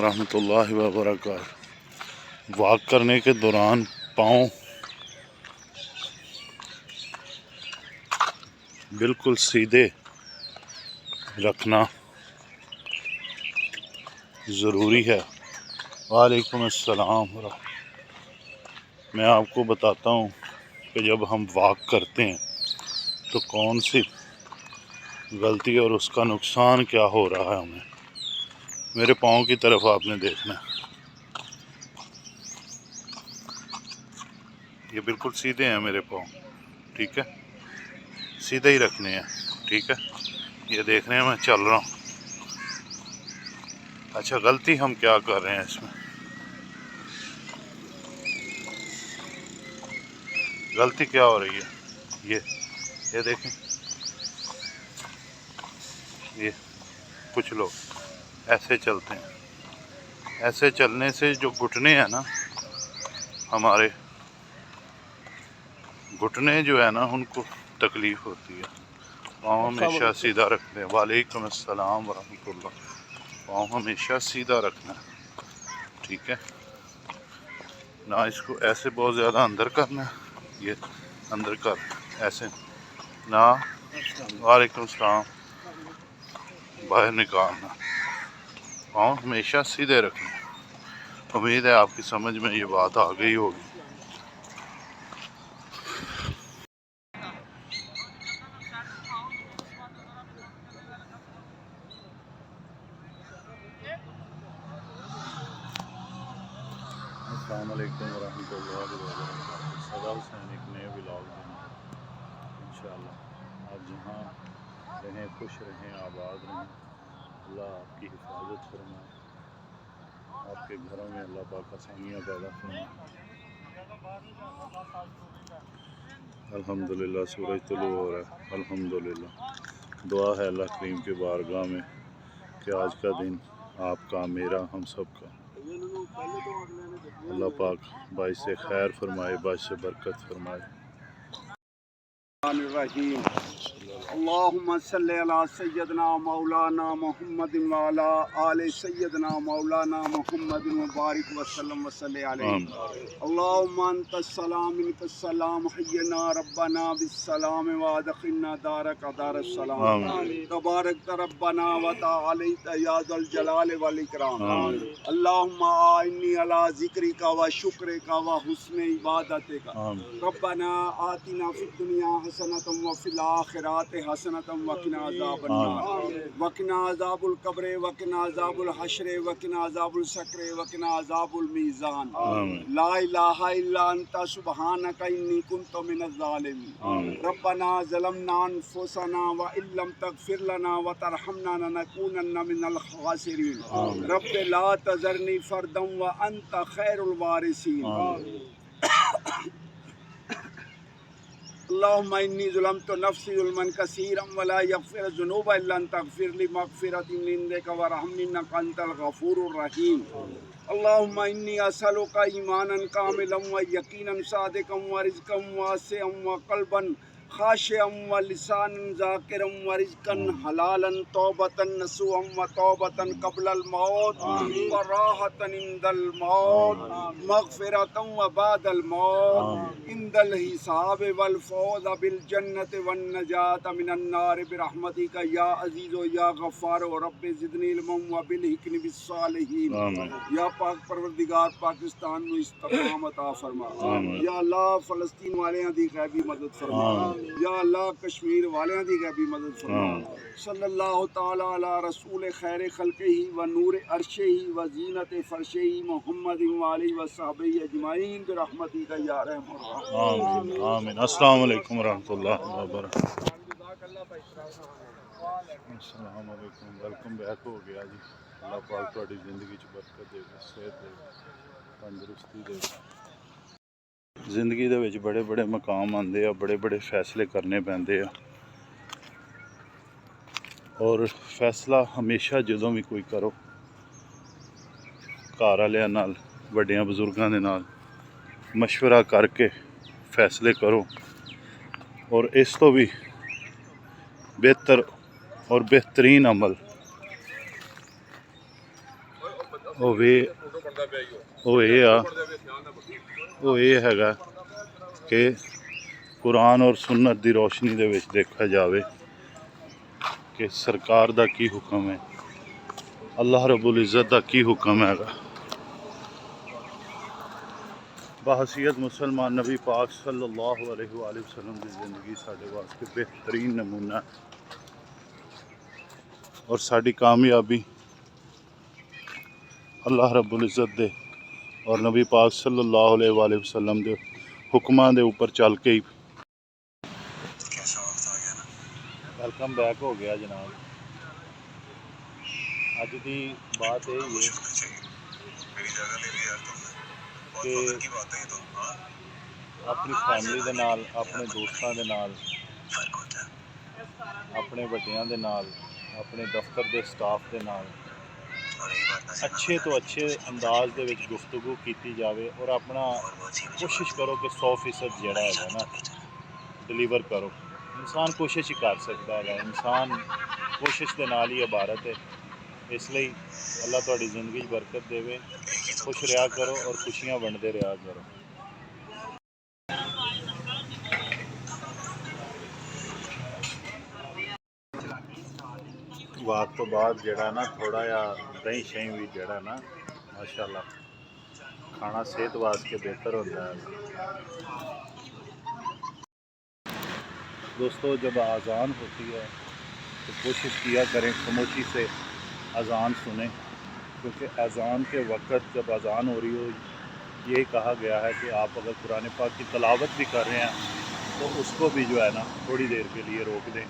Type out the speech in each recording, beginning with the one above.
ورحمۃ اللہ وبرکاتہ۔ واک کرنے کے دوران پاؤں بالکل سیدھے رکھنا ضروری ہے۔ وعلیکم السلام ورحمۃ۔ میں آپ کو بتاتا ہوں کہ جب ہم واک کرتے ہیں تو کون سی غلطی اور اس کا نقصان کیا ہو رہا ہے ہمیں۔ میرے پاؤں کی طرف آپ نے دیکھنا ہے، یہ بالکل سیدھے ہیں میرے پاؤں، ٹھیک ہے، سیدھے ہی رکھنے ہیں، ٹھیک ہے۔ یہ دیکھ رہے ہیں میں چل رہا ہوں۔ اچھا، غلطی ہم کیا کر رہے ہیں اس میں؟ غلطی کیا ہو رہی ہے؟ یہ دیکھیں، یہ کچھ لوگ ایسے چلتے ہیں۔ ایسے چلنے سے جو گھٹنے ہیں نا، ہمارے گھٹنے جو ہے نا، ان کو تکلیف ہوتی ہے۔ پاؤں ہمیشہ سیدھا رکھتے ہیں۔ وعلیکم السلام ورحمۃ اللہ۔ پاؤں ہمیشہ سیدھا رکھنا ہے، ٹھیک ہے، نہ اس کو ایسے بہت زیادہ اندر کرنا ہے، یہ اندر کر ایسے نہ، وعلیکم السلام، باہر نکالنا۔ پاؤں ہمیشہ سیدھے رکھنا۔ امید ہے آپ کی سمجھ میں یہ بات آ گئی ہوگی۔ السلام علیکم ورحمۃ اللہ وبرکاتہ۔ صدا حسین ایک نئے ولاگ میں انشاءاللہ آپ جہاں رہیں خوش رہیں، آباد رہیں، اللہ آپ کی حفاظت فرمائے، آپ کے گھروں میں اللہ پاک آسانیاں پیدا فرمائے۔ الحمدللہ سورج طلوع ہو رہا ہے، الحمدللہ۔ دعا ہے اللہ کریم کے بارگاہ میں کہ آج کا دن آپ کا، میرا، ہم سب کا اللہ پاک باعث خیر فرمائے، باعث برکت فرمائے۔ الرحیم اللہم صلی علی سیدنا مولانا محمد وعلی آل سیدنا مولانا محمد مبارک وسلم وصلی علیہ۔ اللہم انت السلام منک السلام، حینا ربنا بالسلام وادخلنا دارک دار السلام، تبارک ربنا وتعالیت یا ذا الجلال والاکرام۔ اللہم اعنی علی ذکرک و شکرک و حسن عبادتک۔ ربنا آتنا فی الدنیا حسنۃ وفی الآخرۃ حسنۃ وقنا عذاب النار، وقنا عذاب القبر، وقنا عذاب الحشر، وقنا عذاب السقر، وقنا عذاب المیزان۔ لا الہ الا انت سبحانک انی کنت من الظالمین۔ ربنا ظلمنا انفسنا وان لم تغفر لنا وترحمنا لنکونن من الخاسرین۔ رب لا تذرنی فردا وانت خیر الوارثین۔ اللہم انی ظلمت نفسی ظلما کثیرا ولا یغفر الذنوب الا انت اغفر لی مغفرۃ من عندک وارحمنی انک انت الغفور الرحیم۔ اللہم انی اسألک ایمانا کاملا ویقینا صادقا ورزقا واسعا وقلبا خاشعا ولسانا ذاکرا ورزقا حلالا توبۃ نصوحا وتوبۃ قبل الموت وراحۃ عند الموت مغفرۃ وبعد الموت عند الحساب والفوز بالجنۃ والنجاۃ من النار برحمتک یا عزیز یا غفار رب زدنی علما وبالحقنی بالصالحین۔ یا پاک پروردگار پاکستان نو استقامت عطا فرما۔ یا اللہ فلسطین والیاں دی غیبی مدد فرما۔ یا اللہ کشمیر والیاں دی غیبی مدد فرما۔ صلی اللہ تعالی علی رسول خیر خلقہ و نور عرشہ و زینت فرشہ محمد و آلہ و صحبہ اجمعین برحمتک یا ارحم الراحمین۔ آمین آمین۔ السلام علیکم ورحمۃ اللہ وبرکاتہ۔ السلام علیکم، ویلکم بیک ہو گیا جی۔ اللہ پاک تہاڈی زندگی چ برکت دے، صحت دے، تندرستی دے۔ زندگی دے وچ بڑے بڑے مقام آندے آ، بڑے بڑے فیصلے کرنے پیندے آ، اور فیصلہ ہمیشہ جدوں بھی کوئی کرو گھر والیاں نال، وڈیاں بزرگاں دے نال مشورہ کر کے فیصلے کرو، اور اس تو بھی بہتر اور بہترین عمل ਉਹ ਇਹ ਹੈਗਾ ਕਿ ਕੁਰਾਨ ਔਰ ਸੁਨਨਤ ਦੀ ਰੋਸ਼ਨੀ ਦੇ ਵਿੱਚ ਦੇਖਿਆ ਜਾਵੇ کہ سرکار دا کی حکم ہے، اللہ رب العزت دا کی حکم ہے گا۔ بحیثیت مسلمان نبی پاک صلی اللہ علیہ وآلہ وسلم کی زندگی ساڈے واسطے بہترین نمونہ اور ساری کامیابی اللہ رب العزت دے اور نبی پاک صلی اللہ علیہ وآلہ وسلم دے حکمان دے اوپر چل کے ہی۔ ویلکم بیک ہو گیا جناب۔ اج دی بات یہ ہے کہ اپنی فیملی دے نال، اپنے دوستاں دے نال، اپنے بڑیاں دے نال، اپنے دفتر دے سٹاف دے نال اچھے تو اچھے انداز دے وچ گفتگو کیتی جاوے اور اپنا کوشش کرو کہ 100% جڑا ہے نا ڈلیور کرو۔ انسان کوشش ہی کر سکتا ہے، انسان کوشش دے نال ہی عبارت ہے۔ اس لیے اللہ تہاڈی زندگی برکت دے، خوش رہا کرو اور خوشیاں ونڈتے رہا کرو۔ وقت تو بعد جڑا نا تھوڑا جا دہی شہی بھی جڑا نا ماشاءاللہ کھانا صحت واسطے بہتر ہوتا ہے۔ دوستو جب اذان ہوتی ہے تو کوشش کیا کریں خاموشی سے اذان سنیں، کیونکہ اذان کے وقت جب اذان ہو رہی ہو یہی کہا گیا ہے کہ آپ اگر قرآن پاک کی تلاوت بھی کر رہے ہیں تو اس کو بھی جو ہے نا تھوڑی دیر کے لیے روک دیں،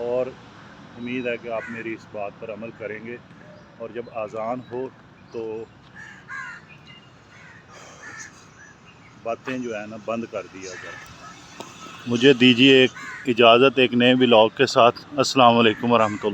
اور امید ہے کہ آپ میری اس بات پر عمل کریں گے، اور جب اذان ہو تو باتیں جو ہے نا بند کر دیا جائے۔ مجھے دیجیے ایک اجازت ایک نئے ولاگ کے ساتھ۔ السلام علیکم ورحمۃ اللہ۔